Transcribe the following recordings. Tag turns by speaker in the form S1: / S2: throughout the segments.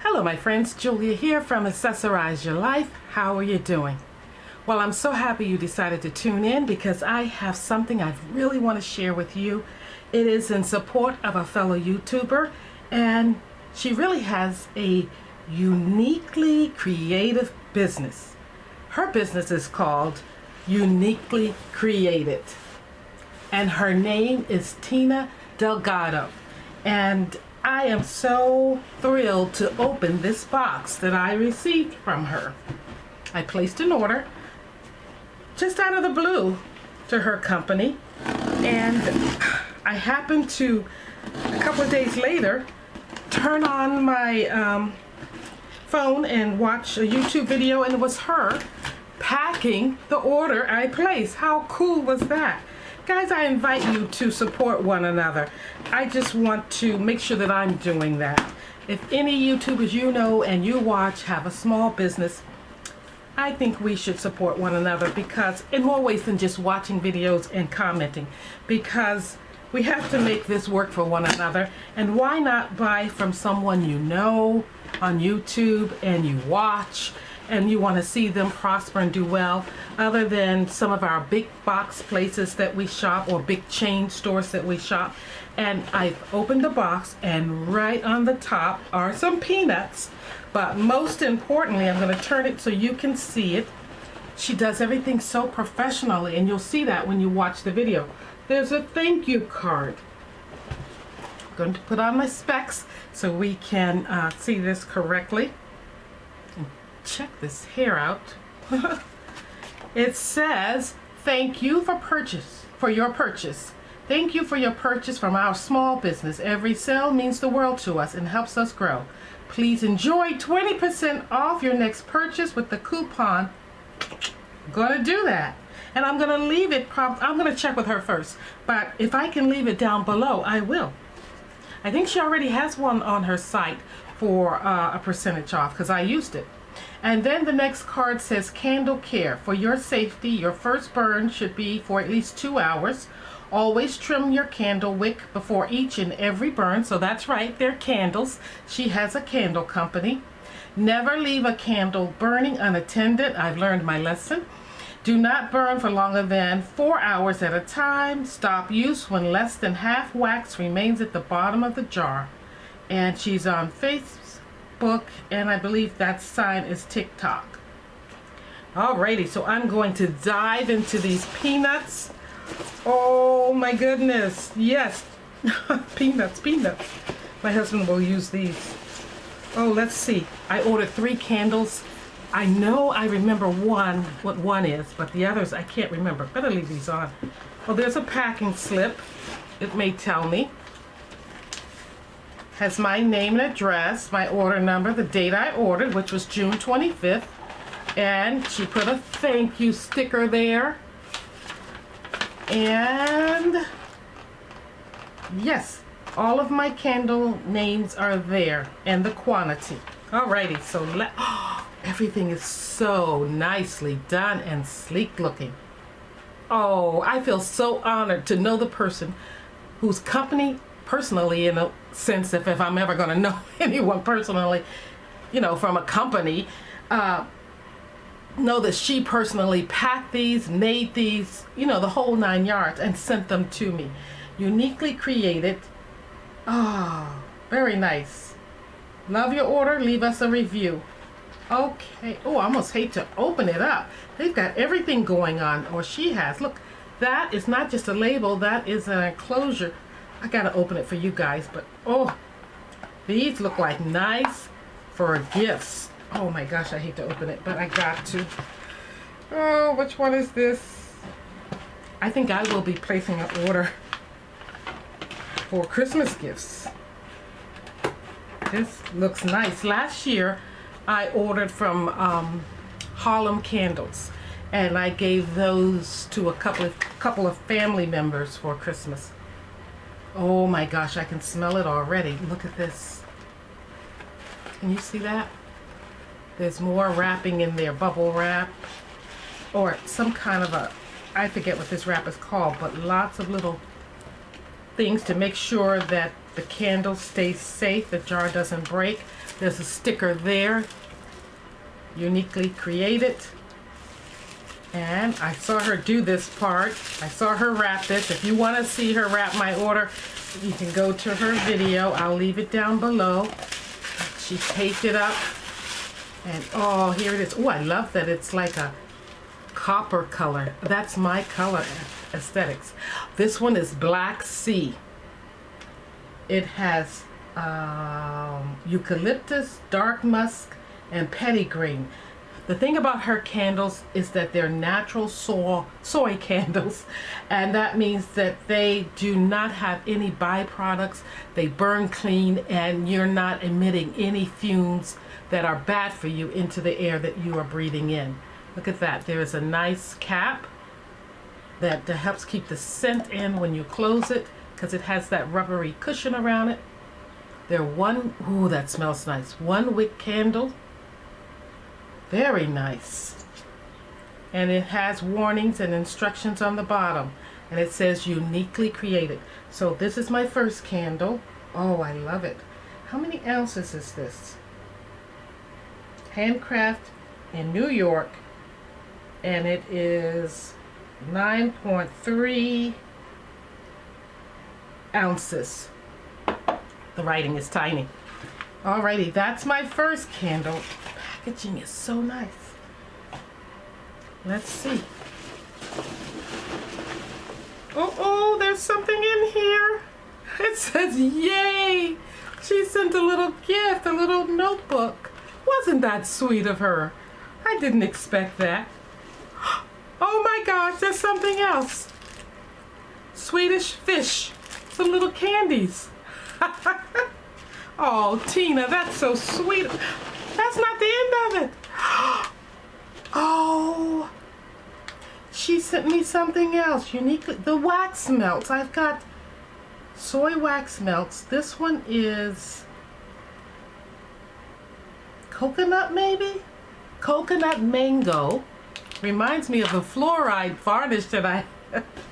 S1: Hello my friends, Julia here from Accessorize Your Life. How are you doing? Well, I'm so happy you decided to tune in because I have something I really want to share with you. It is in support of a fellow YouTuber, and she really has a uniquely creative business. Her business is called Uniquely Created, and her name is Tina Delgado. And I am so thrilled to open this box that I received from her. I placed an order just out of the blue to her company, and I happened to, a couple of days later, turn on my phone and watch a YouTube video, and it was her packing the order I placed. How cool was that? Guys, I invite you to support one another. I just want to make sure that I'm doing that. If any YouTubers you know and you watch have a small business, I think we should support one another, because in more ways than just watching videos and commenting, because we have to make this work for one another. And why not buy from someone you know on YouTube and you watch, and you want to see them prosper and do well, other than some of our big box places that we shop or big chain stores that we shop. And I've opened the box, and right on the top are some peanuts. But most importantly, I'm going to turn it so you can see it. She does everything so professionally, and you'll see that when you watch the video. There's a thank you card. I'm going to put on my specs so we can see this correctly. Check this hair out. It says, thank you for your purchase. Thank you for your purchase from our small business. Every sale means the world to us and helps us grow. Please enjoy 20% off your next purchase with the coupon. I'm gonna do that. And I'm gonna leave it, I'm gonna check with her first, but if I can leave it down below, I will. I think she already has one on her site for a percentage off, because I used it. And then the next card says, candle care. For your safety, your first burn should be for at least 2 hours. Always trim your candle wick before each and every burn. So that's right, they're candles. She has a candle company. Never leave a candle burning unattended. I've learned my lesson. Do not burn for longer than 4 hours at a time. Stop use when less than half wax remains at the bottom of the jar. And she's on Facebook, and I believe that sign is TikTok. Alrighty, so I'm going to dive into these peanuts. Oh my goodness, yes. Peanuts. My husband will use these. Oh, let's see. I ordered 3 candles. I know I remember what one is, but the others I can't remember. Better leave these on. Well, there's a packing slip. It may tell me. Has my name and address, my order number, the date I ordered, which was June 25th. And she put a thank you sticker there. And yes, all of my candle names are there and the quantity. Alrighty, so everything is so nicely done and sleek looking. Oh, I feel so honored to know the person whose company, personally, in a sense, if I'm ever going to know anyone personally, you know, from a company, know that she personally packed these, made these, you know, the whole 9 yards, and sent them to me. Uniquely created. Oh, very nice. Love your order. Leave us a review. Okay. Oh, I almost hate to open it up. They've got everything going on, or she has. Look, that is not just a label. That is an enclosure. I gotta open it for you guys, but oh, these look like nice for gifts. Oh my gosh, I hate to open it, but I got to. Oh, which one is this? I think I will be placing an order for Christmas gifts. This looks nice. Last year, I ordered from Harlem Candles, and I gave those to a couple of family members for Christmas. Oh my gosh, I can smell it already. Look at this. Can you see that? There's more wrapping in there, bubble wrap, or some kind of a, I forget what this wrap is called, but lots of little things to make sure that the candle stays safe, the jar doesn't break. There's a sticker there, uniquely created. And I saw her do this part. I saw her wrap this. If you want to see her wrap my order, you can go to her video. I'll leave it down below. She taped it up. And oh, here it is. Oh, I love that it's like a copper color. That's my color aesthetics. This one is Black Sea. It has eucalyptus, dark musk, and petitgreen. The thing about her candles is that they're natural soy candles, and that means that they do not have any byproducts. They burn clean, and you're not emitting any fumes that are bad for you into the air that you are breathing in. Look at that. There is a nice cap that helps keep the scent in when you close it, because it has that rubbery cushion around it. They're ooh, that smells nice. 1 wick candle. Very nice. And it has warnings and instructions on the bottom. And it says uniquely created. So this is my first candle. Oh, I love it. How many ounces is this? Handcraft in New York. And it is 9.3 ounces. The writing is tiny. Alrighty, that's my first candle. Packaging is so nice. Let's see. Oh, there's something in here. It says, yay! She sent a little gift, a little notebook. Wasn't that sweet of her? I didn't expect that. Oh my gosh, there's something else. Swedish fish. Some little candies. Oh, Tina, that's so sweet. That's not the end of it. Oh, she sent me something else. Uniquely, the wax melts. I've got soy wax melts. This one is coconut, maybe? Coconut mango. Reminds me of the fluoride varnish that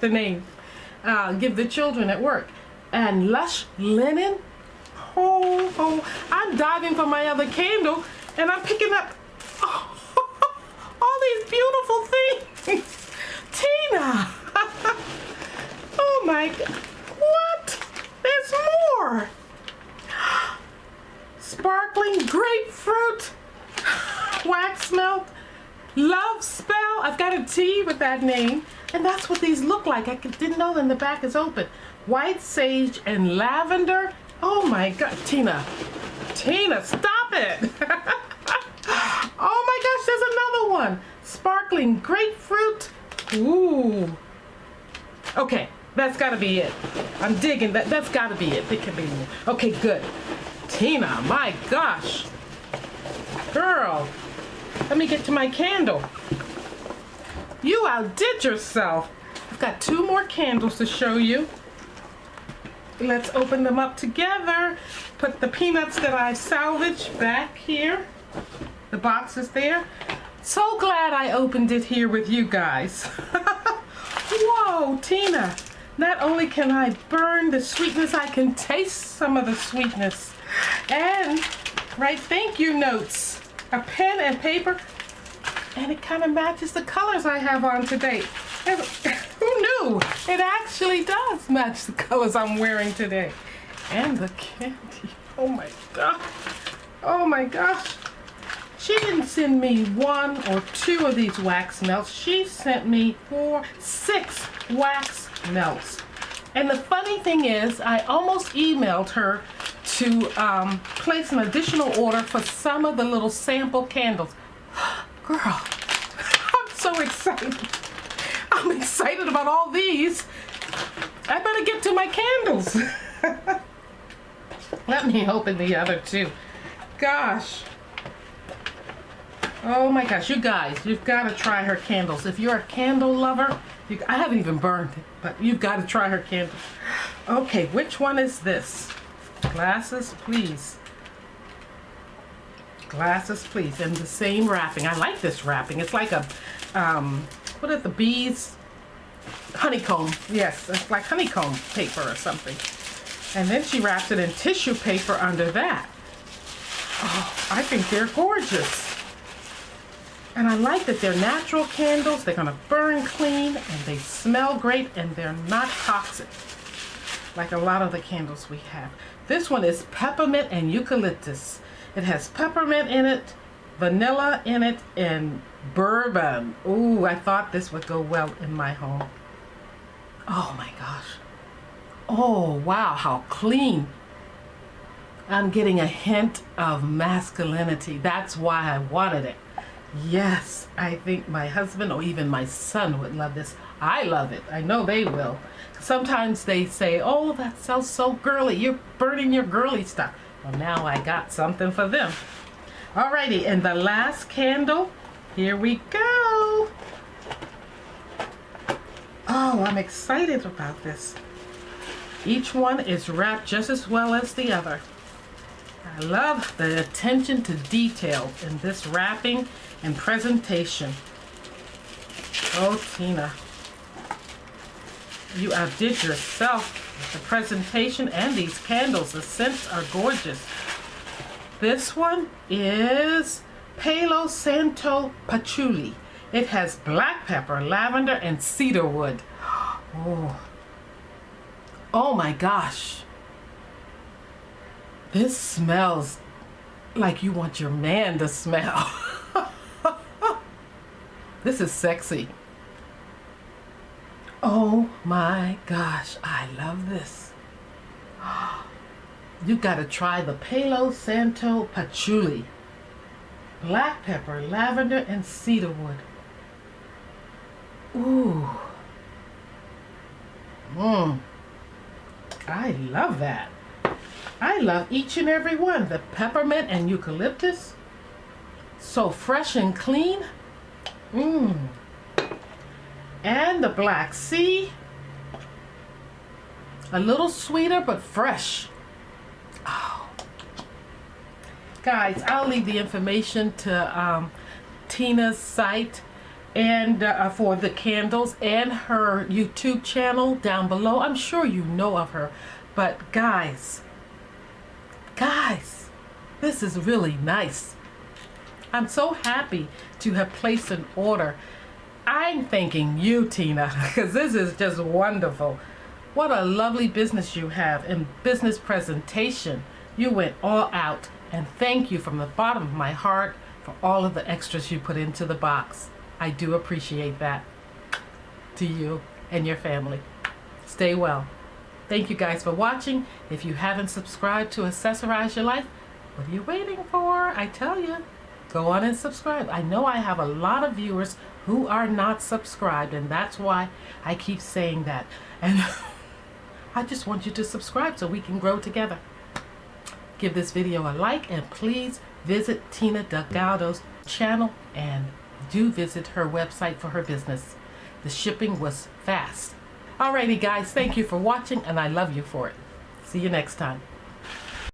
S1: the name, give the children at work. And lush linen. Oh, I'm diving for my other candle, and I'm picking up all these beautiful things. Tina! Oh my God. What? There's more. Sparkling grapefruit, wax melt, love spell. I've got a tea with that name, and that's what these look like. I didn't know that the back is open. White sage and lavender. Oh my God, Tina, stop it. Oh my gosh, there's another one. Sparkling grapefruit. Ooh. Okay, that's gotta be it. I'm digging that. That's gotta be it. It can be more. Okay, good. Tina, my gosh. Girl, let me get to my candle. You outdid yourself. I've got 2 more candles to show you. Let's open them up together. Put the peanuts that I salvaged back here. The box is there. So glad I opened it here with you guys. Whoa, Tina. Not only can I burn the sweetness, I can taste some of the sweetness. And write thank you notes. A pen and paper. And it kind of matches the colors I have on today. Who knew? It actually does match the colors I'm wearing today. And the candy. Oh my God. Oh my gosh. She didn't send me 1 or 2 of these wax melts. She sent me 6 wax melts. And the funny thing is, I almost emailed her to place an additional order for some of the little sample candles. Girl, I'm so excited. I'm excited about all these. I better get to my candles. Let me open the other two. Gosh. Oh my gosh, you guys, you've got to try her candles. If you're a candle lover, I haven't even burned it, but you've got to try her candles. Okay, which one is this? Glasses, please. Glasses, please. And the same wrapping. I like this wrapping. It's like a, what are the bees? Honeycomb. Yes, it's like honeycomb paper or something. And then she wraps it in tissue paper under that. Oh, I think they're gorgeous. And I like that they're natural candles. They're gonna burn clean and they smell great and they're not toxic like a lot of the candles we have. This one is Peppermint and Eucalyptus. It has peppermint in it, vanilla in it, and bourbon. Ooh, I thought this would go well in my home. Oh my gosh. Oh wow, how clean. I'm getting a hint of masculinity. That's why I wanted it. Yes, I think my husband or even my son would love this. I love it. I know they will. Sometimes they say, oh, that sounds so girly. You're burning your girly stuff. Well, now I got something for them. Alrighty, and the last candle, here we go. Oh, I'm excited about this. Each one is wrapped just as well as the other. I love the attention to detail in this wrapping and presentation. Oh, Tina, you outdid yourself with the presentation and these candles. The scents are gorgeous. This one is Palo Santo Patchouli. It has black pepper, lavender, and cedarwood. Oh my gosh. This smells like you want your man to smell. This is sexy. Oh my gosh, I love this. You gotta try the Palo Santo Patchouli. Black pepper, lavender, and cedarwood. Ooh. I love that. I love each and every one. The peppermint and eucalyptus. So fresh and clean. And the black sea. A little sweeter but fresh. Oh. Guys, I'll leave the information to Tina's site and for the candles and her YouTube channel down below. I'm sure you know of her, but guys, this is really nice. I'm so happy to have placed an order. I'm thanking you, Tina, because this is just wonderful. What a lovely business you have and business presentation. You went all out, and thank you from the bottom of my heart for all of the extras you put into the box. I do appreciate that. To you and your family. Stay well. Thank you guys for watching. If you haven't subscribed to Accessorize Your Life, what are you waiting for? I tell you, go on and subscribe. I know I have a lot of viewers who are not subscribed, and that's why I keep saying that. And I just want you to subscribe so we can grow together. Give this video a like, and please visit Tina Delgado's channel and do visit her website for her business. The shipping was fast. Alrighty guys, thank you for watching, and I love you for it. See you next time.